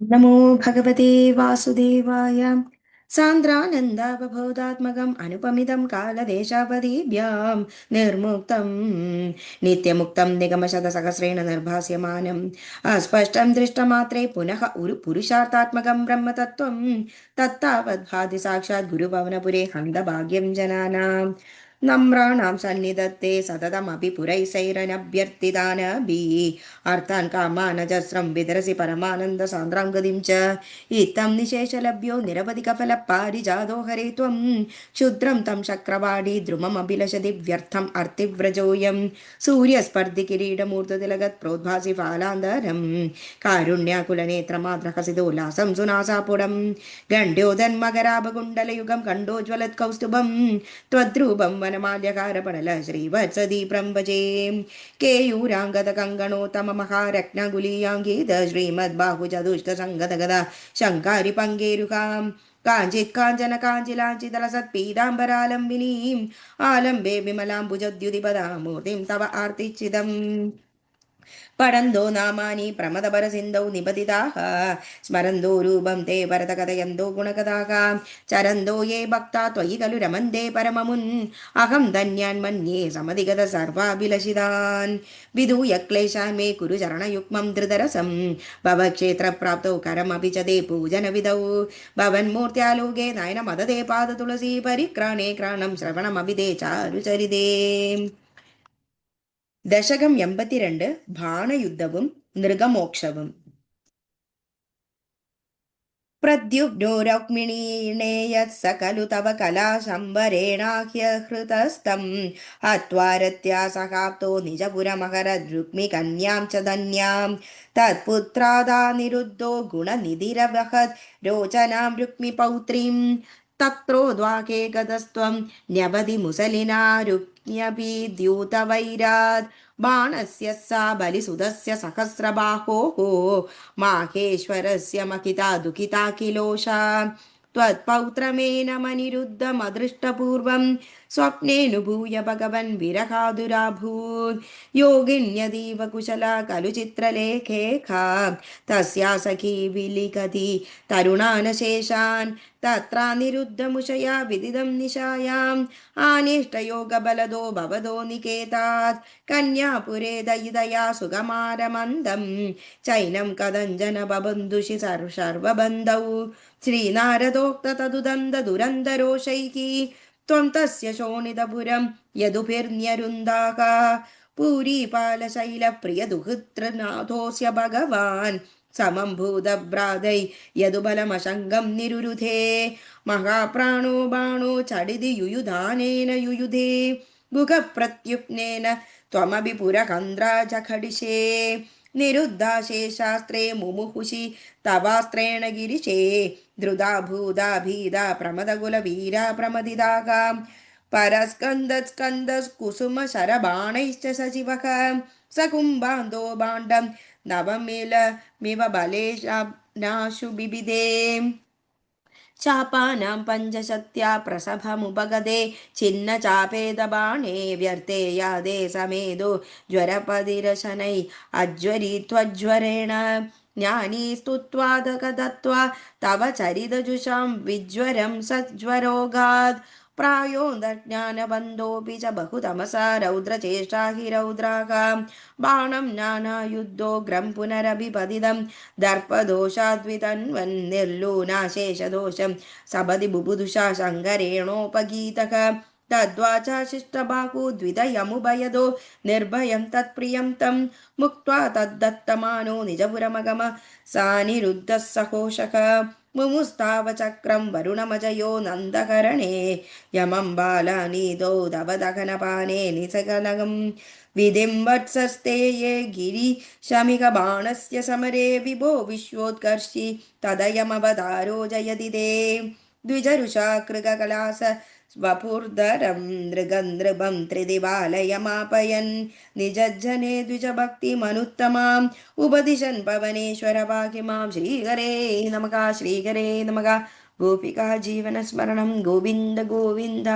नमो भगवते वासुदेवाय। सान्द्रानन्दावबोधात्मकम् अनुपमितं कालदेशावधिभ्यां निर्मुक्तं नित्यमुक्तं निगमशतसहस्रेण निर्भास्यमानम् अस्पष्टं दृष्टमात्रे पुनः पुरुषार्थात्मकं ब्रह्मतत्त्वं तत्तावद्भाति साक्षात् गुरुभवनपुरे हन्तभाग्यं जनानाम् नम्राणां सन्निधत्ते सततमपि पुरैसैरनभ्यर्थितानभिः अर्थान् कामानजस्रं विदरसि परमानन्दसान्द्रां गतिं च इत्थं निशेषलभ्यो निरवधिकफलपारिजातो हरे त्वं क्षुद्रं तं शक्रवाडी द्रुममभिलषति व्यर्थम् अर्तिव्रजोऽयं सूर्यस्पर्धिकिरीटमूर्ततिलगत् प्रोद्भासि फालान्दरं कारुण्याकुलनेत्रमाद्रहसितोल्लासं सुनासापुडं गण्ड्योदन्मकराभकुण्डलयुगं कण्डोज्ज्वलत्कौस्तुभं त्वद्रूपं वनमाल्यकारपणल श्रीवत्सदीप्रं भजे केयूराङ्गदकङ्गणोत्तममहारत्नगुलीयाङ्गीत श्रीमद्बाहुचतुष्टसङ्गतगदा शङ्कारि पङ्गेरुकां काञ्चित् काञ्चन काञ्चिलाञ्चितलसत्पीताम्बरालम्बिनीम् आलम्बे विमलाम्बुजद्युतिपदामूर्तिं तव आर्तिचिदम् पठन्तो नामानि प्रमदपरसिन्धौ निपतिताः स्मरन्तो रूपं ते भरतकथयन्तो गुणकथाः चरन्तो ये भक्ता त्वयि खलु रमन्ते परममुन् अहं धन्यान् मन्ये समधिगत सर्वाभिलषितान् विधूय क्लेशान् मे कुरु चरणयुग्मं धृतरसं भवक्षेत्रप्राप्तौ करमपि च ते पूजनविधौ भवन्मूर्त्यालोके नयनमदते पादतुलसी परिक्राणे क्राणं श्रवणमपि ते चारुचरिते ദശകം 82 ബാണയുദ്ധവും നൃഗമോക്ഷവും. प्रद्युम्नो रुक्मिणीर्णेयः स खलु तव कलाशम्बरेणाह्यहृतस्तम् हत्वा रत्या सहाप्तो निजपुरमहरद्रुक्मिकन्यां च धन्यां तत्पुत्रादानिरुद्धो गुणनिधिरवहत् रोचनां रुक्मिपौत्रीं तत्रोद्वाके गतस्त्वं न्यवधि मुसलिना रुक्म्यपि द्यूतवैरात् बाणस्य सा बलिसुतस्य सहस्रबाहोः माहेश्वरस्य मकिता दुःखिता किलोषा त्वत्पौत्रमेनमनिरुद्धमदृष्टपूर्वं स्वप्नेऽनुभूय भगवन् विरहादुराभूत् योगिन्यदीव कुशला खलु चित्रलेखेखा तस्या सखी विलिखति तरुणानशेषान् तत्रानिरुद्धमुषया विदिदं निशायाम् आनिष्टयोगबलदो भवदो निकेतात् कन्यापुरे दयितया सुगमारमन्दं चैनं कदञ्जन बबन्धुषि सर्वबन्धौ श्रीनारदोक्ततदुदन्तदुरन्दरोषैः त्वं तस्य शोणितपुरं यदुभिर्न्यरुन्दाः पूरीपालशैलप्रियदुहितृनाथोऽस्य भगवान् समं भूतभ्रादै यदुबलमशङ्गं निरुरुधे महाप्राणो बाणो चडिदि युयुधानेन युयुधे गुगप्रत्युप्नेन त्वमपि पुरकन्द्राजखडिशे निरुद्धाशेषास्त्रे मुमुहुषि तवास्त्रेण गिरिशे धृदा भूदा भीदा प्रमदकुलवीरा प्रमदिदाः परस्कन्दस्कन्दस्कुसुमशरबाणैश्च सचिवः सकुम्बान्धो भाण्डं नवमिलमिव बलेशानाशु बिबिधे चापानां पञ्चशत्या प्रसभमुपगदे छिन्नचापेदबाणे व्यर्थे यादे समेदो ज्वरपदिरशनै अज्वरी त्वज्वरेण ज्ञानी स्तुत्वादकदत्त्वा तव चरितजुषां विज्वरं सज्वरोगात् प्रायो ज्ञानबन्धोऽपि च बहुतमसा रौद्रचेष्टा हि रौद्राः बाणं नानायुद्धोग्रं पुनरभिपतितं दर्पदोषाद्वितन्वन् निर्लूनाशेषदोषं सपदि बुबुधुषा शङ्करेणोपगीतः तद्वाचा शिष्टबाहुद्वितयमुभयदो निर्भयं तत्प्रियं तं मुक्त्वा तद्दत्तमानो निजपुरमगम सानिरुद्धः सघोषः मुमुस्तावचक्रं वरुणमजयो नन्दकरणे यमं बालानीदौ दवदघनपाने निसकलगं विधिं वत्सस्ते ये गिरिशमिकबाणस्य समरे विभो विश्वोत्कर्षि तदयमवतारो जयति ते द्विजरुषा कृगकलास वपुर्धरं नृगन्धृभं त्रिदिवालयमापयन् निजज्जने द्विजभक्तिमनुत्तमाम् उपदिशन् पवनेश्वर पाहि मां श्रीहरे नमः श्रीहरे नमः गोपिका जीवनस्मरणं गोविन्द गोविन्द।